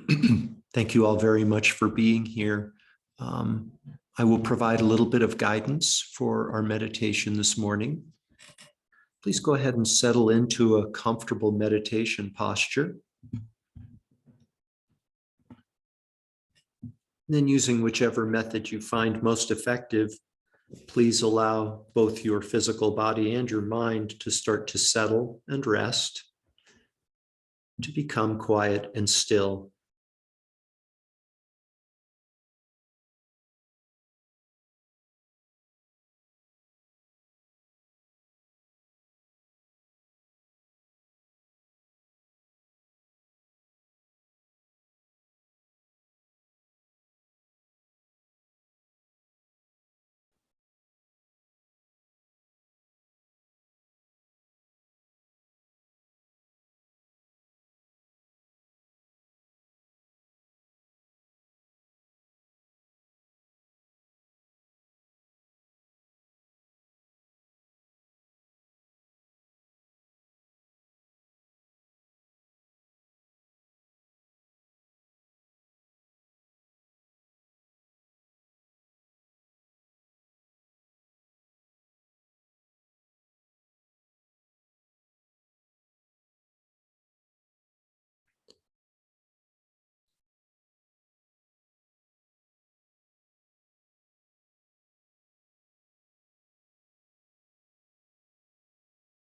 Thank you all very much for being here. I will provide a little bit of guidance for our meditation this morning. Please go ahead and settle into a comfortable meditation posture. Then, using whichever method you find most effective, please allow both your physical body and your mind to start to settle and rest, to become quiet and still.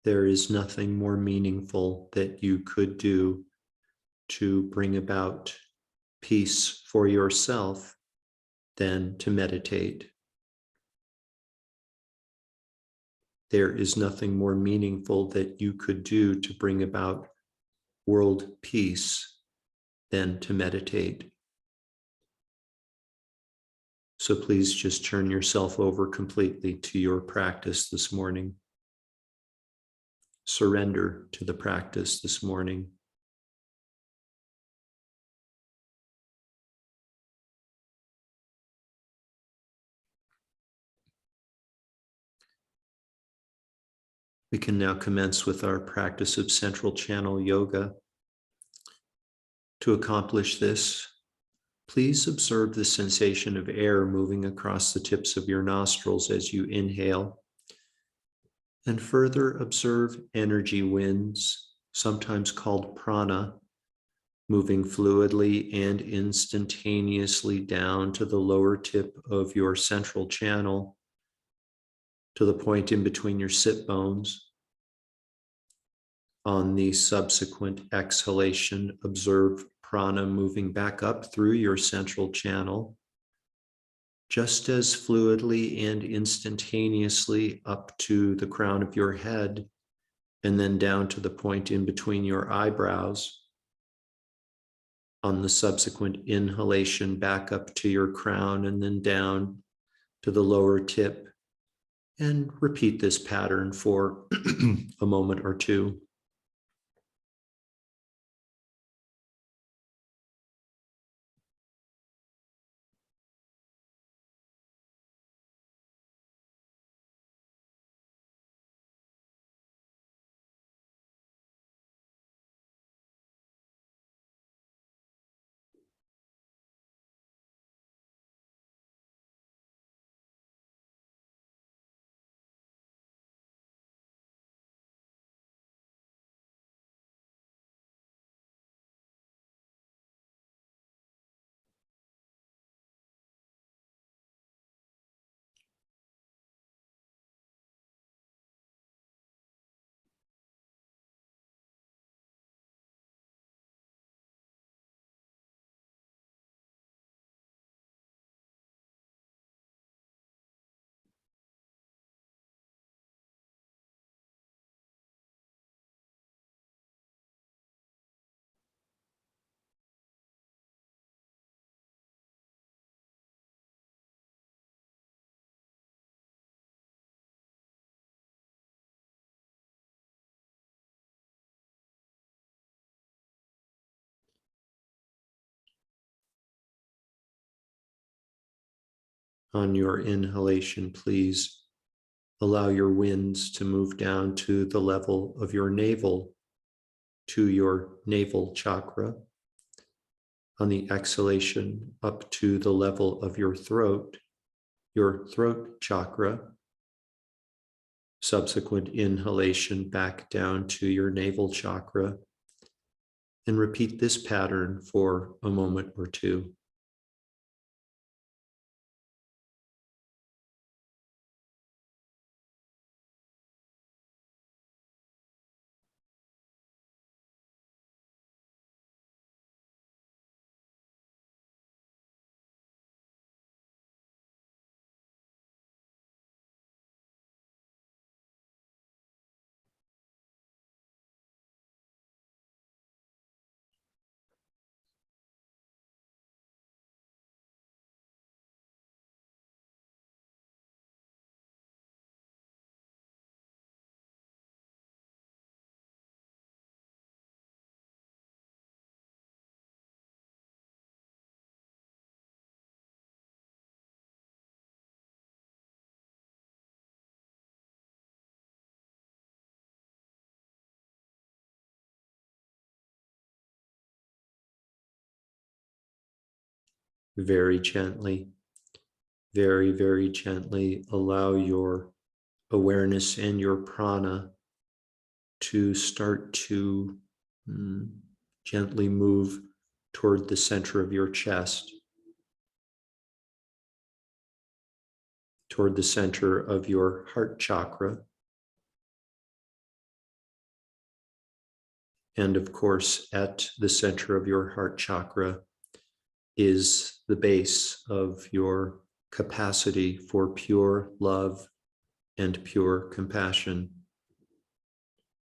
There is nothing more meaningful that you could do to bring about peace for yourself than to meditate. There is nothing more meaningful that you could do to bring about world peace than to meditate. So please just turn yourself over completely to your practice this morning. Surrender to the practice this morning. We can now commence with our practice of central channel yoga. To accomplish this, please observe the sensation of air moving across the tips of your nostrils as you inhale, and further observe energy winds, sometimes called prana, moving fluidly and instantaneously down to the lower tip of your central channel, to the point in between your sit bones. On the subsequent exhalation, observe prana moving back up through your central channel, just as fluidly and instantaneously up to the crown of your head, and then down to the point in between your eyebrows. On the subsequent inhalation, back up to your crown and then down to the lower tip, and repeat this pattern for a moment or two. On your inhalation, please allow your winds to move down to the level of your navel, to your navel chakra. On the exhalation, up to the level of your throat chakra. Subsequent inhalation back down to your navel chakra. And repeat this pattern for a moment or two. Very gently, very, very gently allow your awareness and your prana to start to gently move toward the center of your chest, toward the center of your heart chakra. And of course, at the center of your heart chakra is the base of your capacity for pure love and pure compassion,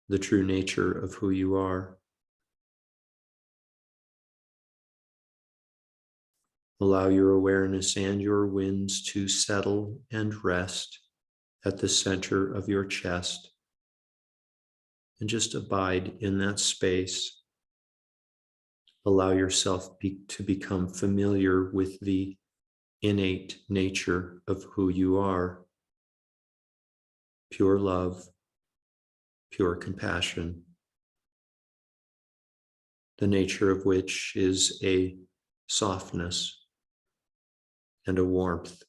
the true nature of who you are. Allow your awareness and your winds to settle and rest at the center of your chest, and just abide in that space. Allow yourself to become familiar with the innate nature of who you are. Pure love, pure compassion, the nature of which is a softness and a warmth.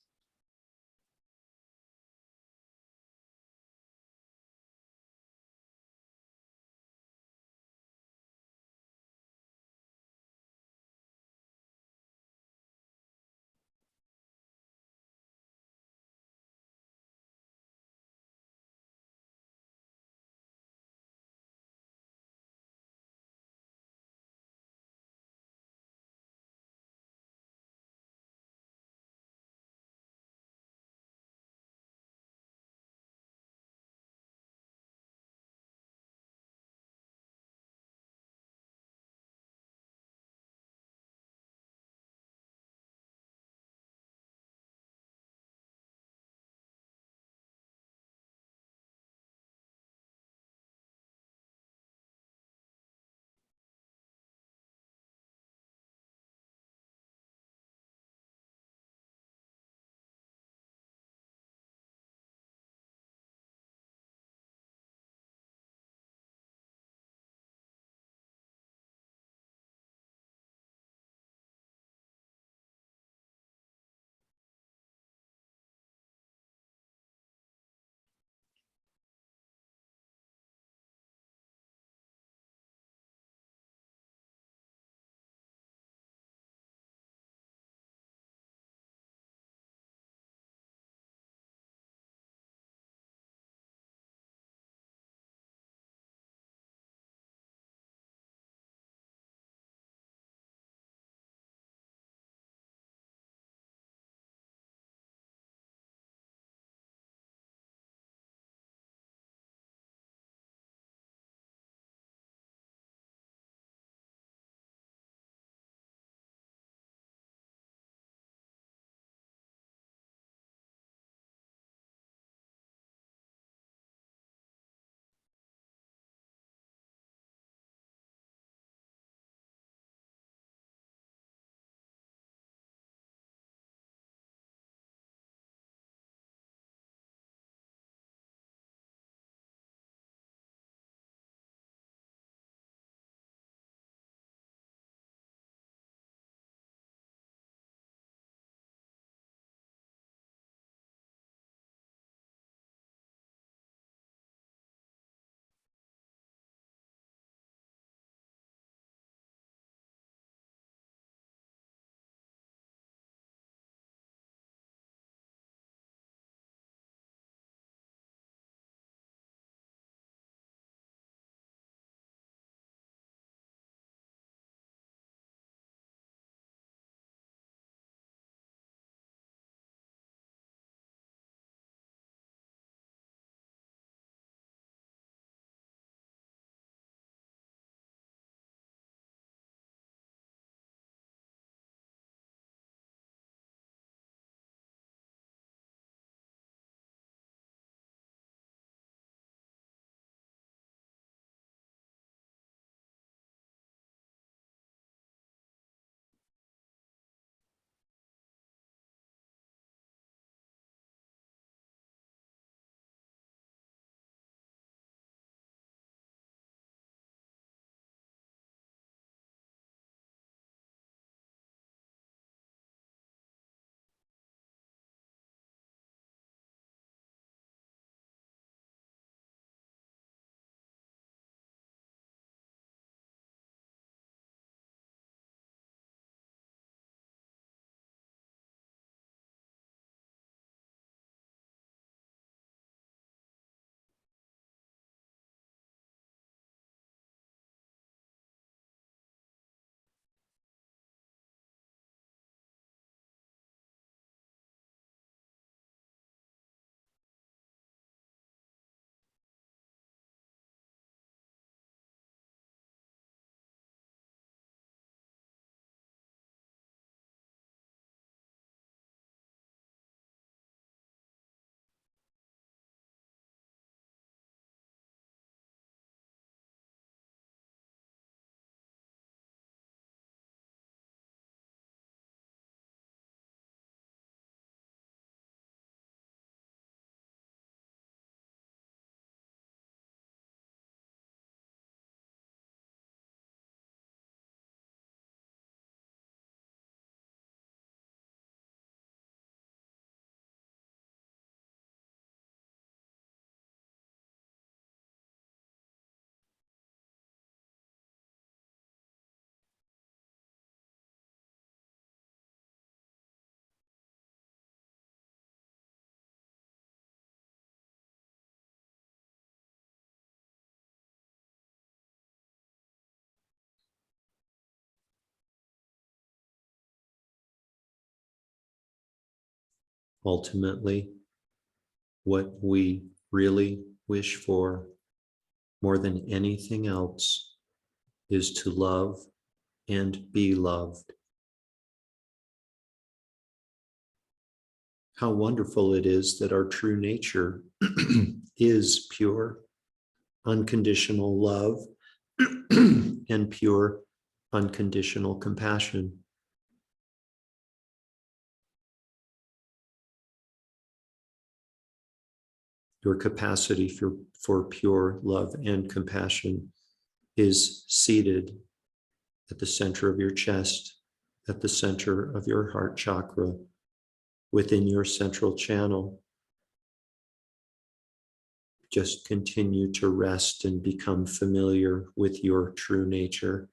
Ultimately, what we really wish for more than anything else is to love and be loved. How wonderful it is that our true nature is pure, unconditional love and pure, unconditional compassion. Your capacity for pure love and compassion is seated at the center of your chest, at the center of your heart chakra, within your central channel. Just continue to rest and become familiar with your true nature.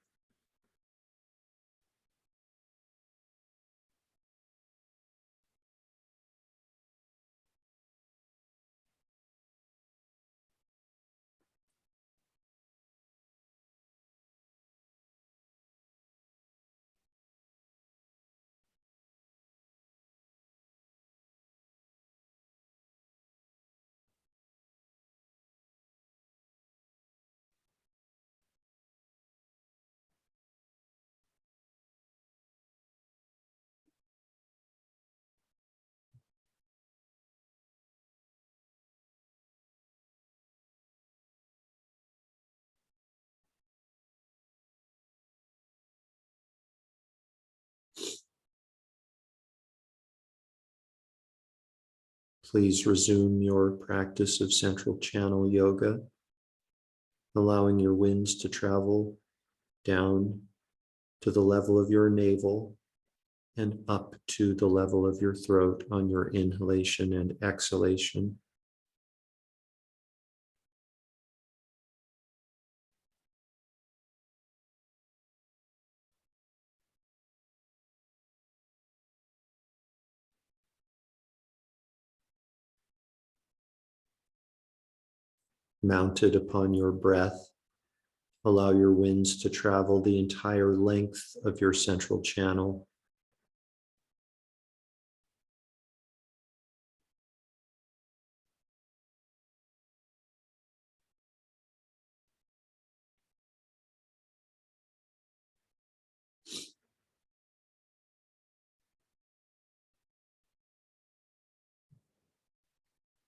Please resume your practice of central channel yoga, allowing your winds to travel down to the level of your navel and up to the level of your throat on your inhalation and exhalation. Mounted upon your breath, allow your winds to travel the entire length of your central channel.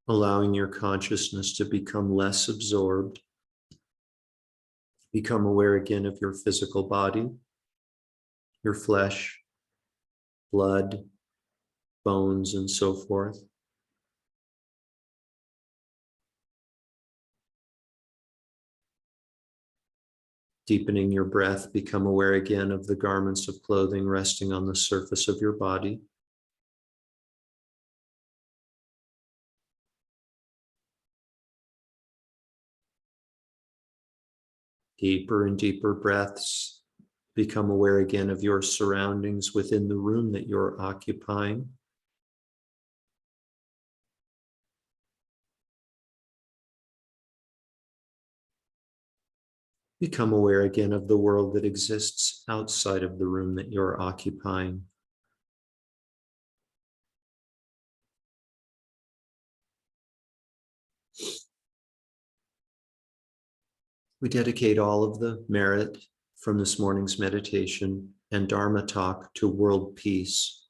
Allowing your consciousness to become less absorbed. Become aware again of your physical body, your flesh, blood, bones, and so forth. Deepening your breath, become aware again of the garments of clothing resting on the surface of your body. Deeper and deeper breaths. Become aware again of your surroundings within the room that you're occupying. Become aware again of the world that exists outside of the room that you're occupying. We dedicate all of the merit from this morning's meditation and Dharma talk to world peace.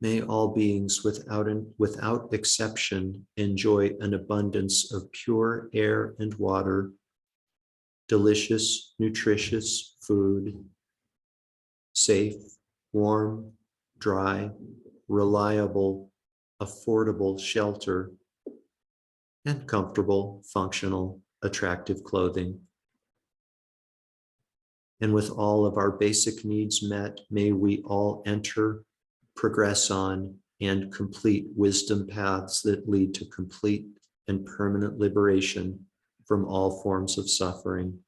May all beings without exception enjoy an abundance of pure air and water, delicious, nutritious food, safe, warm, dry, reliable, affordable shelter, and comfortable, functional, attractive clothing. And with all of our basic needs met, may we all enter, progress on, and complete wisdom paths that lead to complete and permanent liberation from all forms of suffering.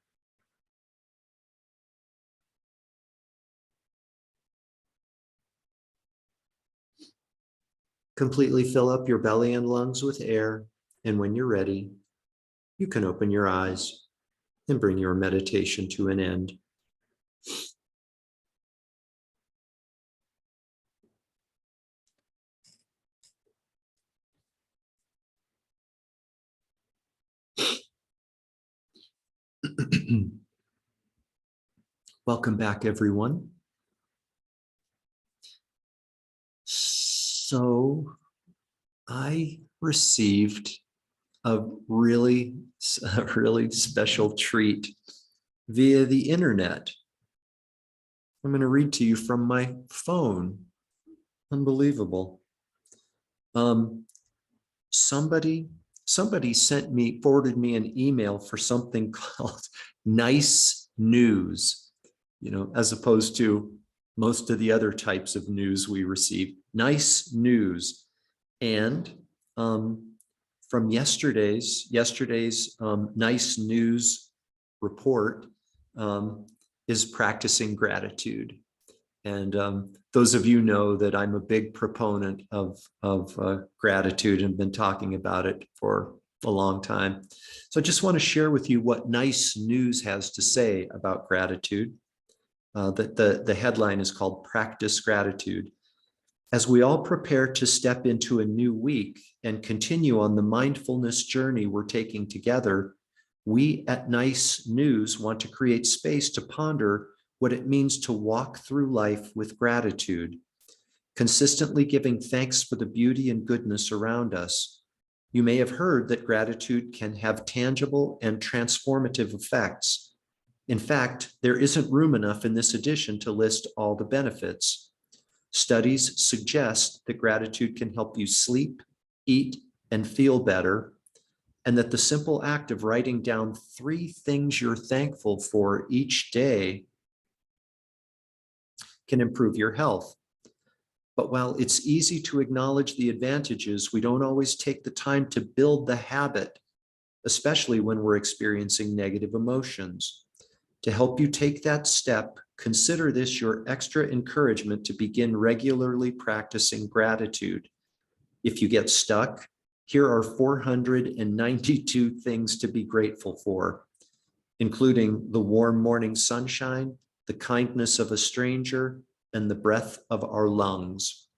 Completely fill up your belly and lungs with air, and when you're ready, you can open your eyes and bring your meditation to an end. Welcome back, everyone. So I received a really special treat via the internet. I'm going to read to you from my phone. Unbelievable. Somebody forwarded me an email for something called Nice News, as opposed to most of the other types of news we receive. Nice News. And from yesterday's Nice News report is practicing gratitude. And those of you know that I'm a big proponent of gratitude and been talking about it for a long time. So I just want to share with you what Nice News has to say about gratitude. The headline is called Practice Gratitude. As we all prepare to step into a new week and continue on the mindfulness journey we're taking together, we at Nice News want to create space to ponder what it means to walk through life with gratitude, consistently giving thanks for the beauty and goodness around us. You may have heard that gratitude can have tangible and transformative effects. In fact, there isn't room enough in this edition to list all the benefits. Studies suggest that gratitude can help you sleep, eat, and feel better, and that the simple act of writing down 3 things you're thankful for each day can improve your health. But while it's easy to acknowledge the advantages, we don't always take the time to build the habit, especially when we're experiencing negative emotions. To help you take that step, consider this your extra encouragement to begin regularly practicing gratitude. If you get stuck, here are 492 things to be grateful for, including the warm morning sunshine, the kindness of a stranger, and the breath of our lungs.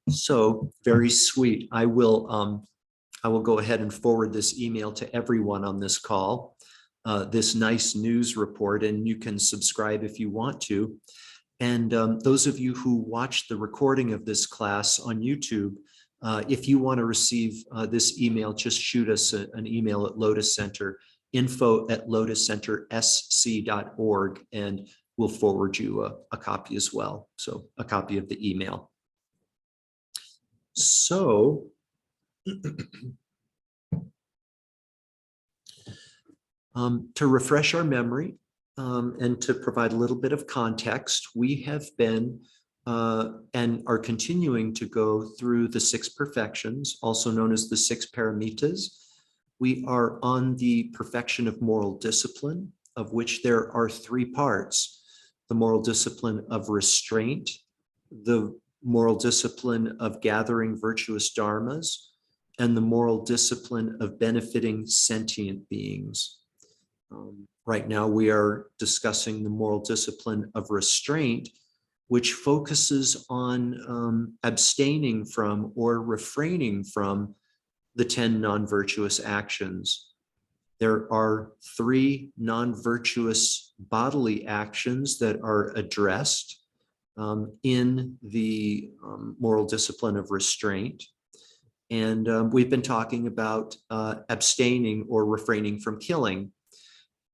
So very sweet. I will go ahead and forward this email to everyone on this call, this Nice News report, and you can subscribe if you want to. And those of you who watch the recording of this class on YouTube, if you want to receive this email, just shoot us an email at Lotus Center, info@lotuscentersc.org, and we'll forward you a copy as well. So a copy of the email. So to refresh our memory and to provide a little bit of context, we have been and are continuing to go through the 6 perfections, also known as the 6 paramitas. We are on the perfection of moral discipline, of which there are 3 parts: the moral discipline of restraint, the moral discipline of gathering virtuous dharmas, and the moral discipline of benefiting sentient beings. Right now, we are discussing the moral discipline of restraint, which focuses on abstaining from or refraining from the 10 non-virtuous actions. There are 3 non-virtuous bodily actions that are addressed in the moral discipline of restraint. And we've been talking about abstaining or refraining from killing.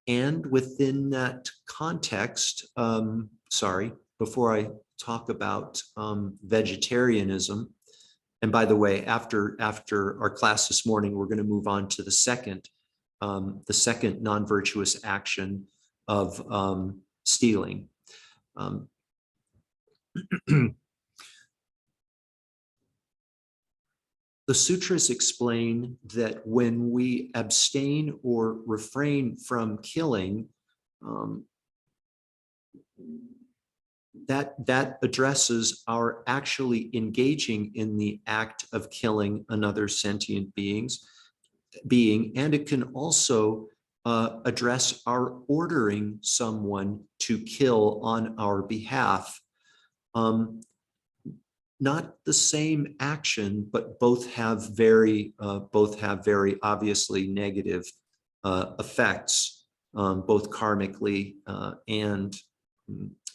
And within that context, before I talk about vegetarianism, and by the way, after our class this morning, we're going to move on to the second non-virtuous action of stealing. The sutras explain that when we abstain or refrain from killing, that addresses our actually engaging in the act of killing another sentient being, and it can also address our ordering someone to kill on our behalf. Not the same action, but both have very obviously negative effects. both karmically and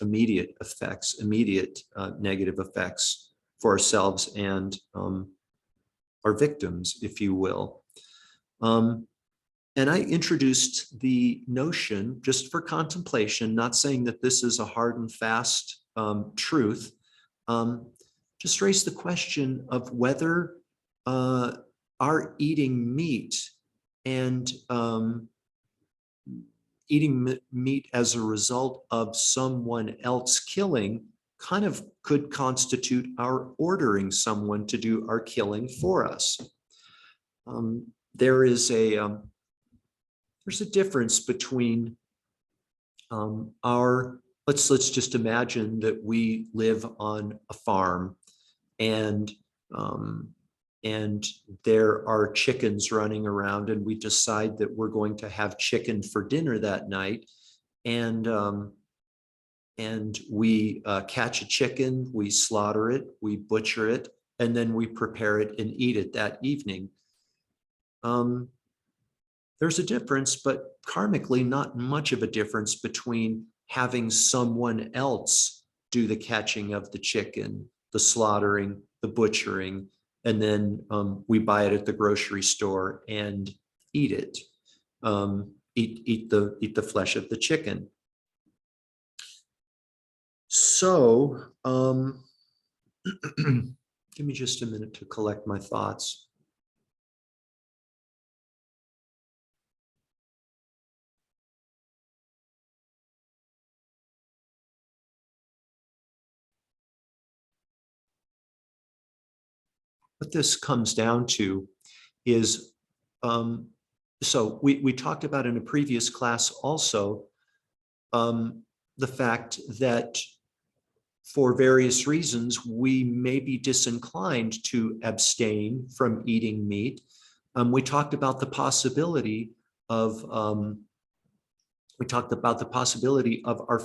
immediate effects, immediate negative effects for ourselves and our victims, if you will. And I introduced the notion, just for contemplation, not saying that this is a hard and fast truth, just raise the question of whether our eating meat and eating meat as a result of someone else killing kind of could constitute our ordering someone to do our killing for us. There's a difference between let's just imagine that we live on a farm and there are chickens running around, and we decide that we're going to have chicken for dinner that night. And we catch a chicken, we slaughter it, we butcher it, and then we prepare it and eat it that evening. There's a difference, but karmically not much of a difference between having someone else do the catching of the chicken, the slaughtering, the butchering, and then we buy it at the grocery store and eat it, eat the flesh of the chicken. So give me just a minute to collect my thoughts. What this comes down to is, so we talked about in a previous class also, the fact that for various reasons, we may be disinclined to abstain from eating meat. We talked about the possibility of our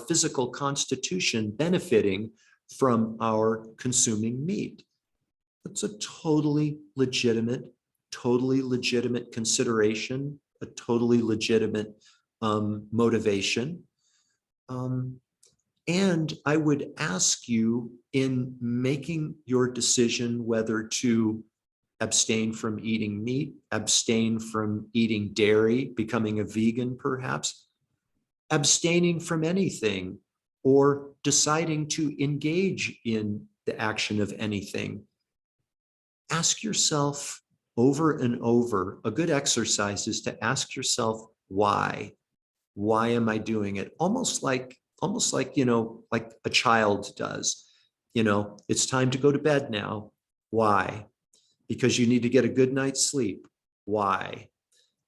physical constitution benefiting from our consuming meat. It's a totally legitimate consideration, a totally legitimate motivation. And I would ask you, in making your decision whether to abstain from eating meat, abstain from eating dairy, becoming a vegan perhaps, abstaining from anything, or deciding to engage in the action of anything, ask yourself over and over. A good exercise is to ask yourself, why? Why am I doing it? Almost like, like a child does. It's time to go to bed now. Why? Because you need to get a good night's sleep. Why?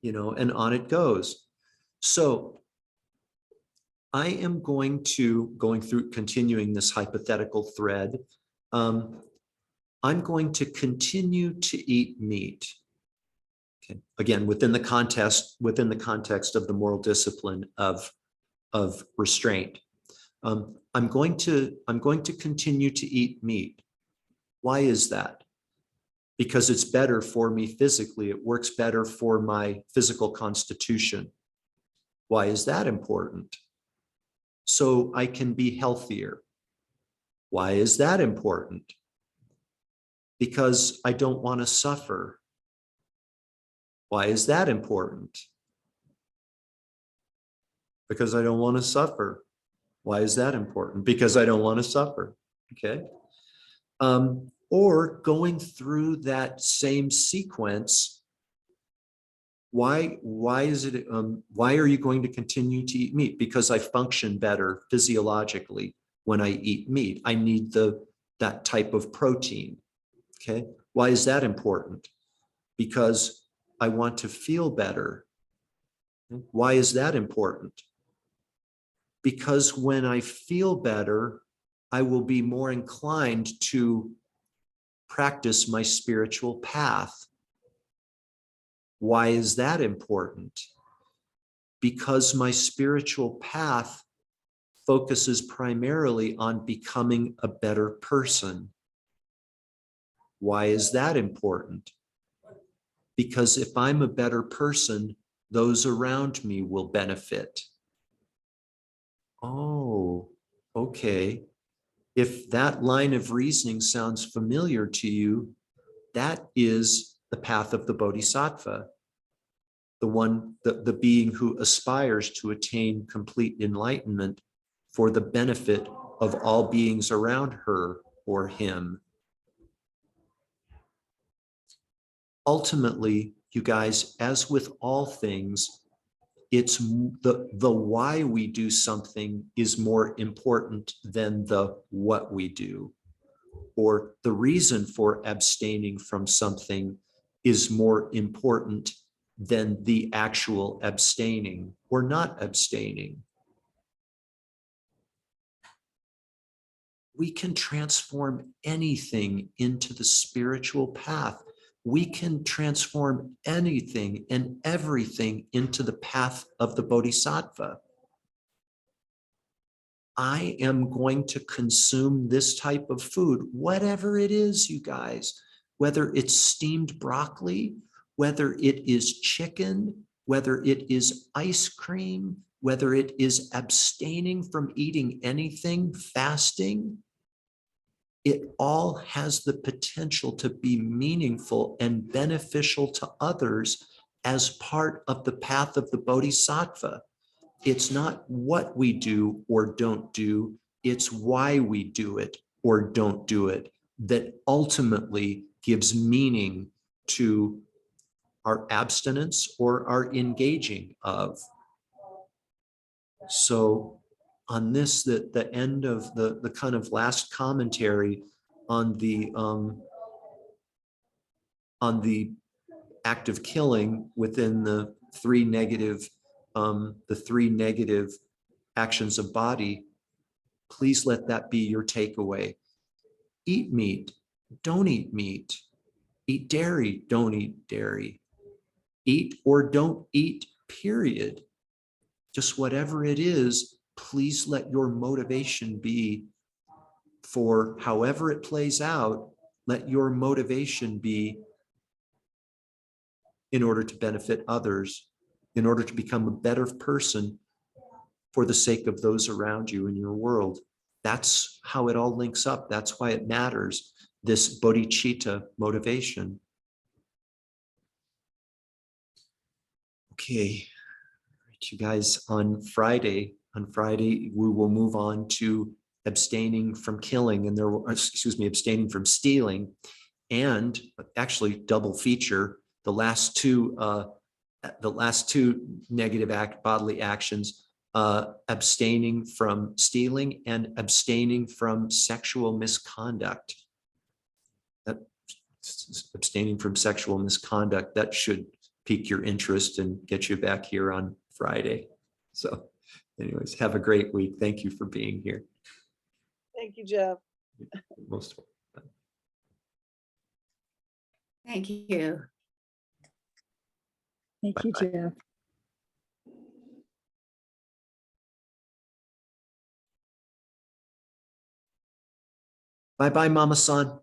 And on it goes. So I am going through continuing this hypothetical thread. I'm going to continue to eat meat. Okay. Again, within the context of the moral discipline of restraint. I'm going to continue to eat meat. Why is that? Because it's better for me physically. It works better for my physical constitution. Why is that important? So I can be healthier. Why is that important? Because I don't want to suffer. Why is that important? Because I don't want to suffer. Why is that important? Because I don't want to suffer. Okay. Or going through that same sequence, why is it? Why are you going to continue to eat meat? Because I function better physiologically when I eat meat. I need that type of protein. Okay. Why is that important? Because I want to feel better. Why is that important? Because when I feel better, I will be more inclined to practice my spiritual path. Why is that important? Because my spiritual path focuses primarily on becoming a better person. Why is that important? Because if I'm a better person, Those around me will benefit. Oh, okay. If that line of reasoning sounds familiar to you, that is the path of the Bodhisattva, the being who aspires to attain complete enlightenment for the benefit of all beings around her or him. Ultimately, you guys, as with all things, it's the why we do something is more important than the what we do, or the reason for abstaining from something is more important than the actual abstaining or not abstaining. We can transform anything into the spiritual path. We can transform anything and everything into the path of the Bodhisattva. I am going to consume this type of food, whatever it is, you guys, whether it's steamed broccoli, whether it is chicken, whether it is ice cream, whether it is abstaining from eating anything, fasting. It all has the potential to be meaningful and beneficial to others as part of the path of the Bodhisattva. It's not what we do or don't do, it's why we do it or don't do it that ultimately gives meaning to our abstinence or our engaging of. So on this, the end of the kind of last commentary on the act of killing within the three negative actions of body, please let that be your takeaway. Eat meat, don't eat meat. Eat dairy, don't eat dairy. Eat or don't eat, period. Just whatever it is, please let your motivation be for however it plays out, let your motivation be in order to benefit others, in order to become a better person for the sake of those around you in your world. That's how it all links up. That's why it matters, this bodhicitta motivation. Okay, you guys, on Friday, we will move on to abstaining from killing, and abstaining from stealing, and actually double feature the last two negative bodily actions, abstaining from stealing and abstaining from sexual misconduct. Abstaining from sexual misconduct, that should pique your interest and get you back here on Friday. So anyways, have a great week. Thank you for being here. Thank you, Jeff. Most welcome. Thank you. Thank you, Bye-bye. Jeff. Bye-bye, Mama San.